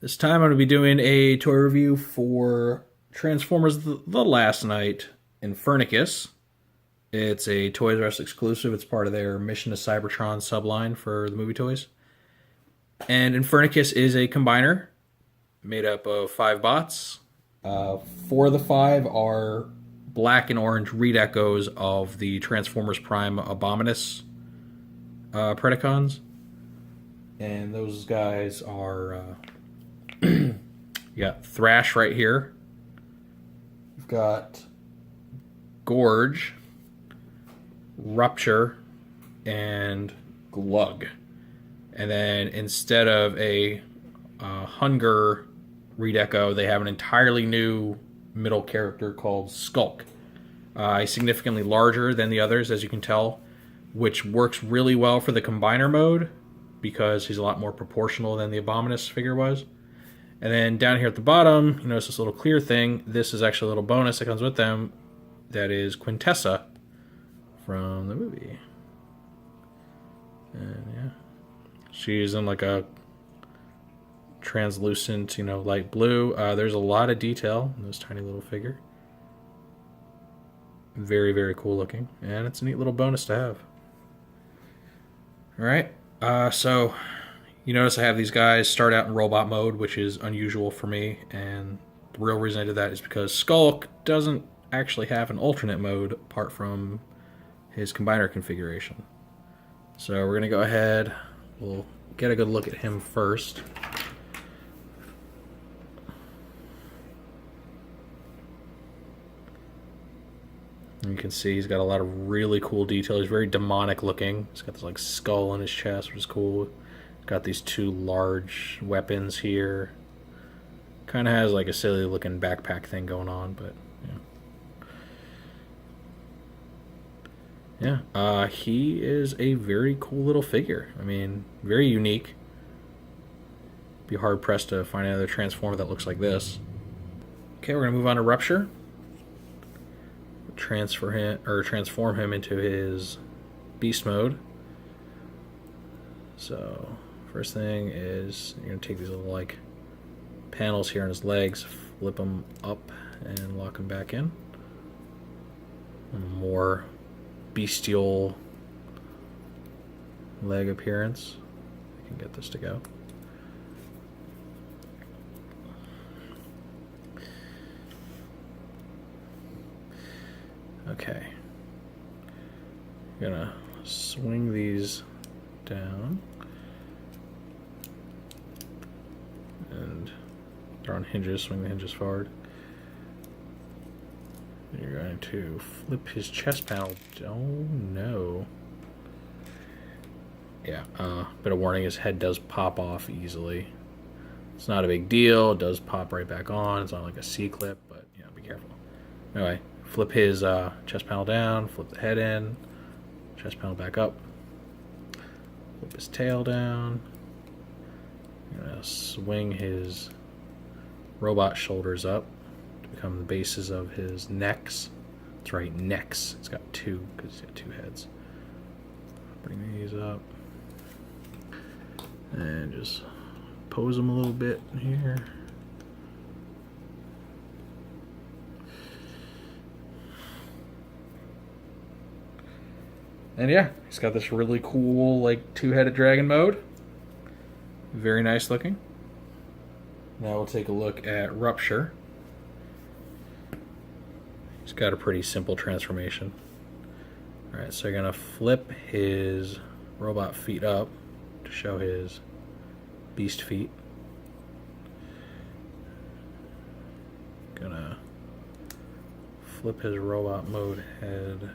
This time I'm going to be doing a toy review for Transformers The Last Night Infernocus. It's a Toys R Us exclusive. It's part of their Mission to Cybertron subline for the movie toys. And Infernocus is a combiner made up of 5 bots. 4 of the 5 are black and orange redeco's of the Transformers Prime Abominus Predacons. And those guys are... you got Thrash right here. You've got Gorge, Rupture, and Glug. And then instead of a Hunger redeco, they have an entirely new middle character called Skulk. He's significantly larger than the others, as you can tell, which works really well for the combiner mode because he's a lot more proportional than the Abominus figure was. And then down here at the bottom, you notice this little clear thing. This is actually a little bonus that comes with them. That is Quintessa from the movie. And yeah, she's in like a translucent, light blue. There's a lot of detail in this tiny little figure. Very, very cool looking. And it's a neat little bonus to have. Alright, so... you notice I have these guys start out in robot mode, which is unusual for me, and the real reason I did that is because Skulk doesn't actually have an alternate mode apart from his combiner configuration. So we're going to go ahead, we'll get a good look at him first. You can see he's got a lot of really cool detail. He's very demonic looking. He's got this like skull on his chest, which is cool. Got these 2 large weapons here. Kind of has like a silly looking backpack thing going on, but yeah. He is a very cool little figure. I mean, very unique. Be hard pressed to find another Transformer that looks like this. Okay, we're gonna move on to Rupture. Transform him into his beast mode. So first thing is you're going to take these little like panels here on his legs, flip them up and lock them back in. More bestial leg appearance. I can get this to go. Okay. I'm gonna swing these down. And they're on hinges, swing the hinges forward. You're going to flip his chest panel. Oh no. Yeah, bit of warning, his head does pop off easily. It's not a big deal, it does pop right back on. It's not like a C-clip, but be careful. Anyway, flip his chest panel down, flip the head in, chest panel back up. Flip his tail down. I'm gonna swing his robot shoulders up to become the bases of his necks. That's right, necks. It's got 2 because he's got 2 heads. Bring these up and just pose them a little bit here. And yeah, he's got this really cool, like, 2-headed dragon mode. Very nice looking. Now we'll take a look at Rupture. He's got a pretty simple transformation. Alright, so you're going to flip his robot feet up to show his beast feet. Gonna flip his robot mode head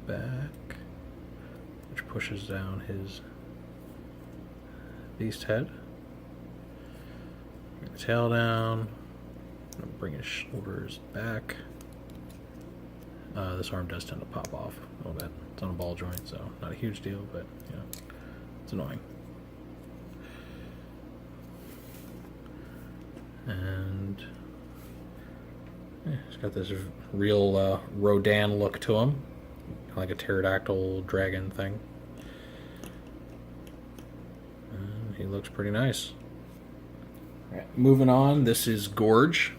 back, which pushes down his beast head. Bring the tail down. Bring his shoulders back. This arm does tend to pop off a little bit. It's on a ball joint, so not a huge deal, but it's annoying. And yeah, he's got this real Rodan look to him. Like a pterodactyl dragon thing. And he looks pretty nice. All right, moving on, this is Gorge.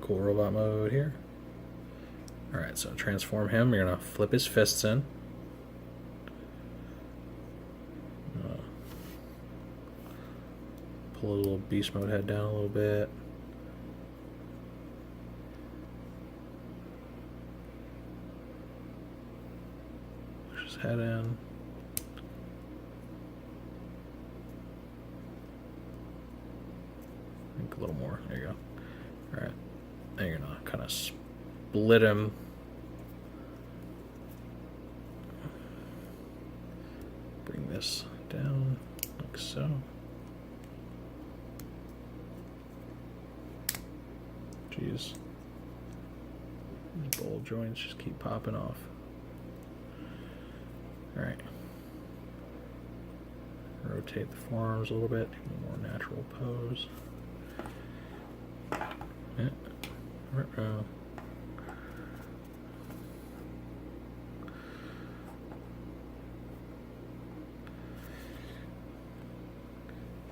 Cool robot mode here. Alright, so transform him. You're going to flip his fists in. Pull a little beast mode head down a little bit. Push his head in. I think a little more. There you go. Alright. Now you're going to kind of split him. Bring this down like so. Jeez. These bowl joints just keep popping off. Alright. Rotate the forearms a little bit, a more natural pose. Yeah.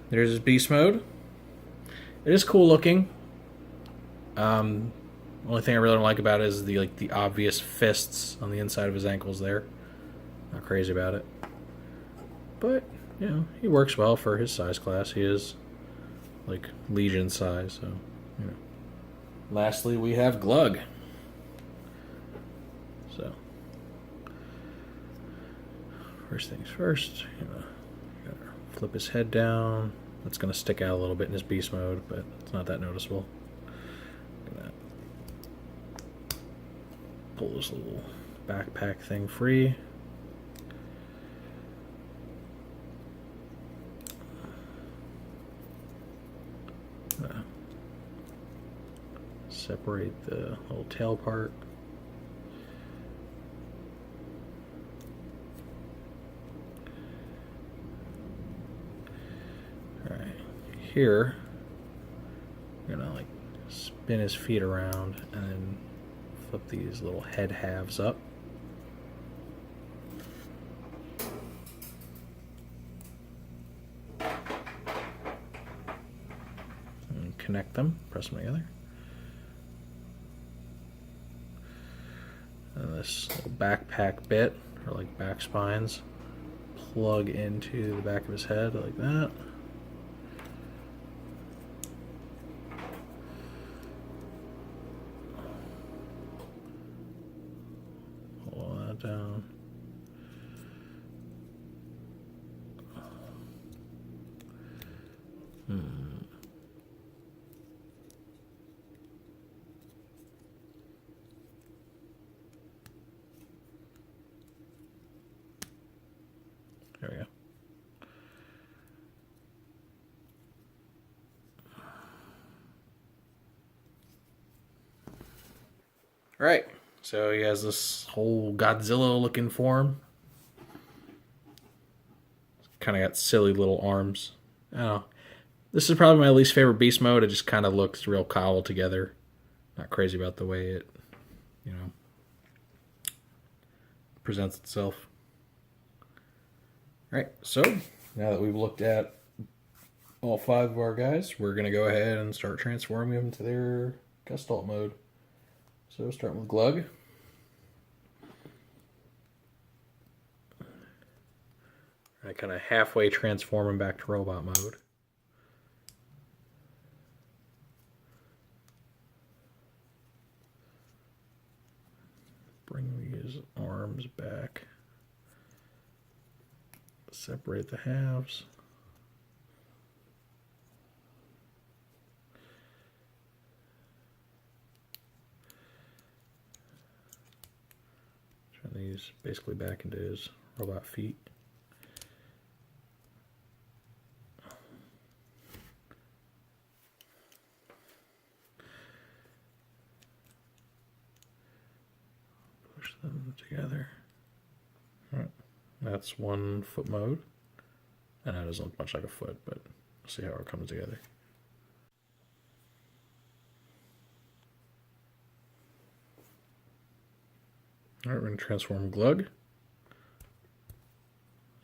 There's his beast mode. It is cool looking. Only thing I really don't like about it is the obvious fists on the inside of his ankles there. Not crazy about it. But, you know, he works well for his size class. He is like Legion size, so you know. Lastly, we have Glug. So, first things first, you gotta flip his head down. That's gonna stick out a little bit in his beast mode, but it's not that noticeable. Look at that. Pull this little backpack thing free. Separate the little tail part. Alright, here you're gonna like spin his feet around and then flip these little head halves up. And connect them, press them together. And this little backpack bit, or like back spines, plug into the back of his head like that. Pull that down. There we go. All right, so he has this whole Godzilla-looking form. Kind of got silly little arms. I don't know. This is probably my least favorite beast mode. It just kind of looks real cobbled together. Not crazy about the way it, you know, presents itself. All right, so now that we've looked at all 5 of our guys, we're going to go ahead and start transforming them to their Gestalt mode. So starting with Glug. I kind of halfway transform him back to robot mode. Bring these arms back. Separate the halves. Turn these basically back into his robot feet. Push them together. All right. That's one foot mode. And that doesn't look much like a foot, but we'll see how it comes together. Alright, we're going to transform Glug.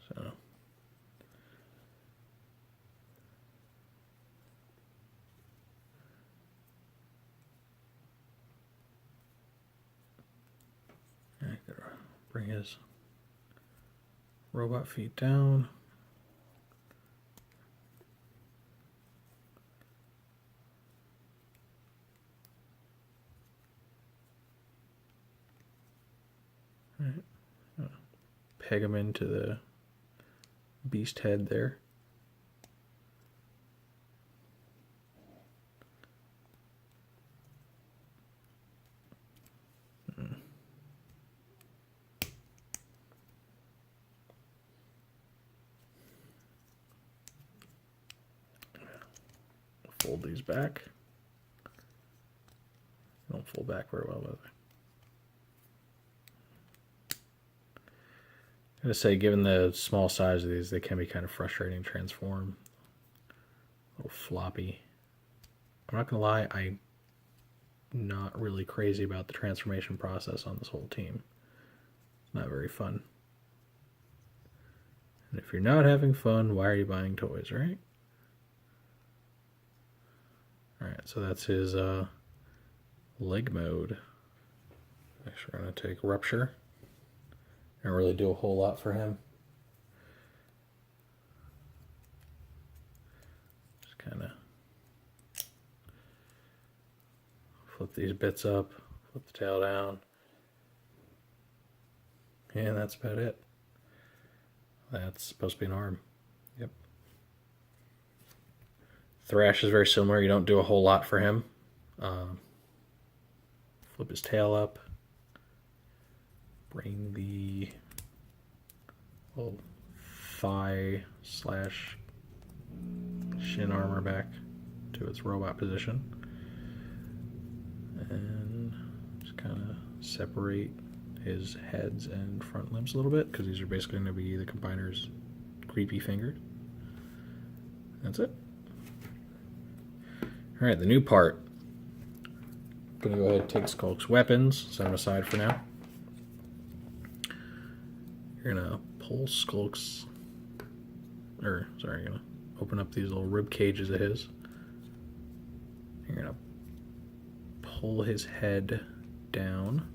So, Bring his robot feet down. All right. Peg him into the beast head there. Fold these back. Don't fold back very well, by the way. I'm going to say, given the small size of these, they can be kind of frustrating to transform. A little floppy. I'm not going to lie, I'm not really crazy about the transformation process on this whole team. It's not very fun. And if you're not having fun, why are you buying toys, right? Alright, so that's his leg mode. Next we're going to take Rupture. Don't really do a whole lot for him. Just kind of flip these bits up, flip the tail down. And that's about it. That's supposed to be an arm. Yep. Thrash is very similar. You don't do a whole lot for him. Flip his tail up. Bring the little thigh slash shin armor back to its robot position. And just kind of separate his heads and front limbs a little bit, because these are basically going to be the combiner's creepy fingers. That's it. Alright, the new part. I'm going to go ahead and take Skulk's weapons, set them aside for now. You're going to pull Skulk's, you're going to open up these little rib cages of his. You're going to pull his head down.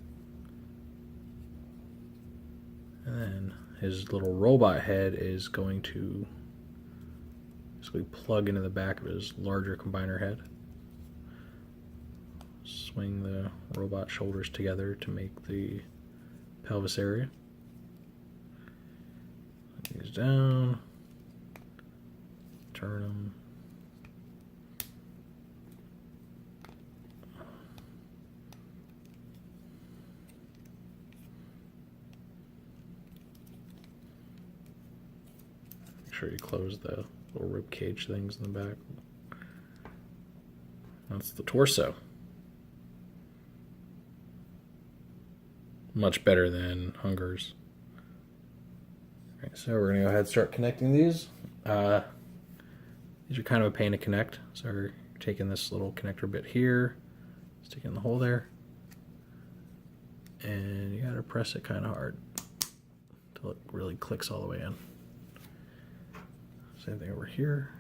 And then his little robot head is going to basically plug into the back of his larger combiner head. Swing the robot shoulders together to make the pelvis area. Put these down. Turn them. Make sure you close the little rib cage things in the back. That's the torso. Much better than Hunger's. Okay, so we're going to go ahead and start connecting these. These are kind of a pain to connect. So we're taking this little connector bit here, stick it in the hole there, and you got to press it kind of hard until it really clicks all the way in. Same thing over here.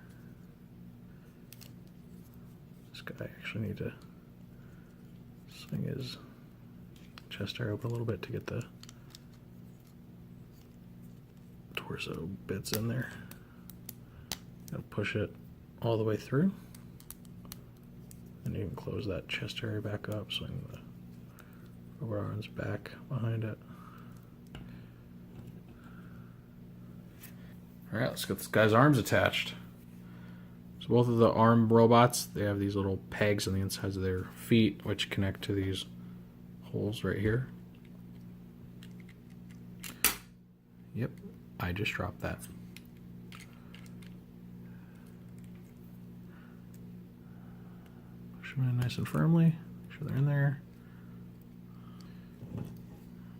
This guy actually need to swing his chest area open a little bit to get the torso bits in there. Gotta push it all the way through. And you can close that chest area back up, swing the over arms back behind it. Alright, let's get this guy's arms attached. So both of the arm robots, they have these little pegs on the insides of their feet, which connect to these holes right here. Yep, I just dropped that. Push them in nice and firmly, make sure they're in there.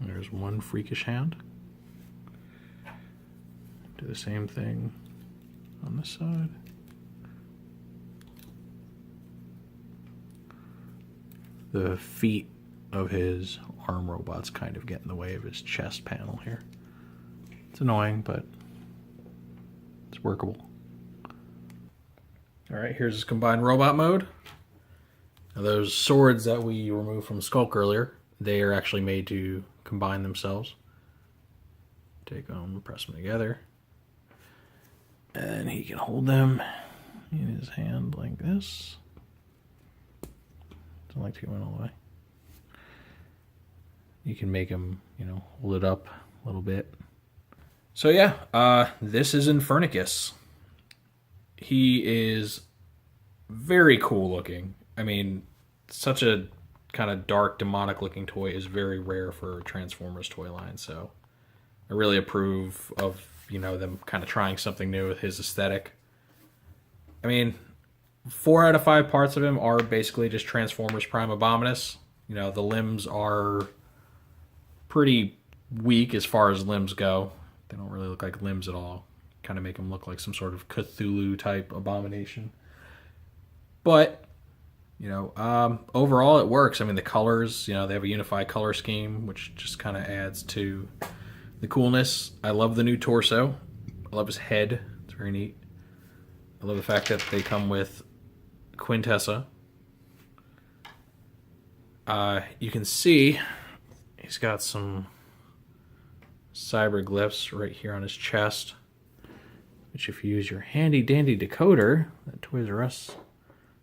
There's one freakish hand. Do the same thing on this side. The feet of his arm robots kind of get in the way of his chest panel here. It's annoying, but it's workable. Alright, here's his combined robot mode. Now those swords that we removed from Skulk earlier, they are actually made to combine themselves. take them, press them together. And he can hold them in his hand like this. Don't like to get one all the way. You can make him, hold it up a little bit. So yeah, this is Infernocus. He is very cool looking. I mean, such a kind of dark, demonic looking toy is very rare for Transformers toy line, so I really approve of, them kind of trying something new with his aesthetic. I mean, 4 out of 5 parts of him are basically just Transformers Prime Abominus. The limbs are pretty weak as far as limbs go. They don't really look like limbs at all. Kind of make them look like some sort of Cthulhu type abomination. But, overall it works. I mean, the colors, they have a unified color scheme, which just kind of adds to the coolness. I love the new torso. I love his head. It's very neat. I love the fact that they come with Quintessa. You can see he's got some cyber glyphs right here on his chest, which if you use your handy dandy decoder that Toys R Us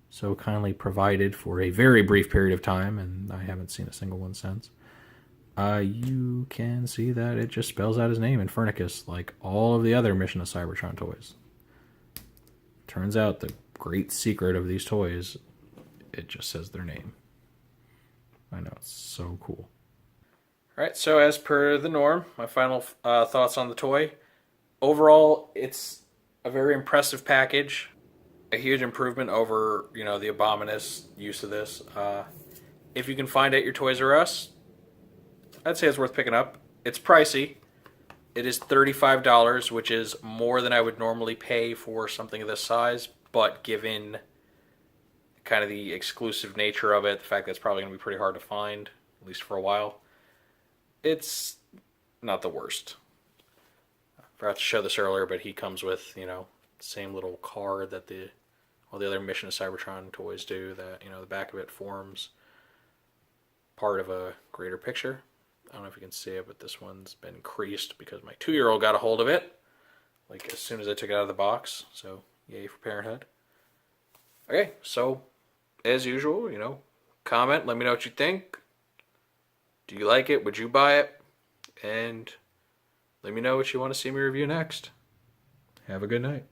so kindly provided for a very brief period of time, and I haven't seen a single one since, you can see that it just spells out his name, Infernocus, like all of the other Mission of Cybertron toys. Turns out the great secret of these toys, it just says their name. I know, it's so cool. Alright, so as per the norm, my final thoughts on the toy. Overall, it's a very impressive package. A huge improvement over, the Abominus use of this. If you can find it at your Toys R Us, I'd say it's worth picking up. It's pricey. It is $35, which is more than I would normally pay for something of this size, but given kind of the exclusive nature of it, the fact that it's probably going to be pretty hard to find, at least for a while, it's not the worst. I forgot to show this earlier, but he comes with, the same little card that all the other Mission of Cybertron toys do, that, the back of it forms part of a greater picture. I don't know if you can see it, but this one's been creased because my 2-year-old got a hold of it, like as soon as I took it out of the box, so yay for parenthood. Okay, so as usual, comment, let me know what you think. Do you like it? Would you buy it? And let me know what you want to see me review next. Have a good night.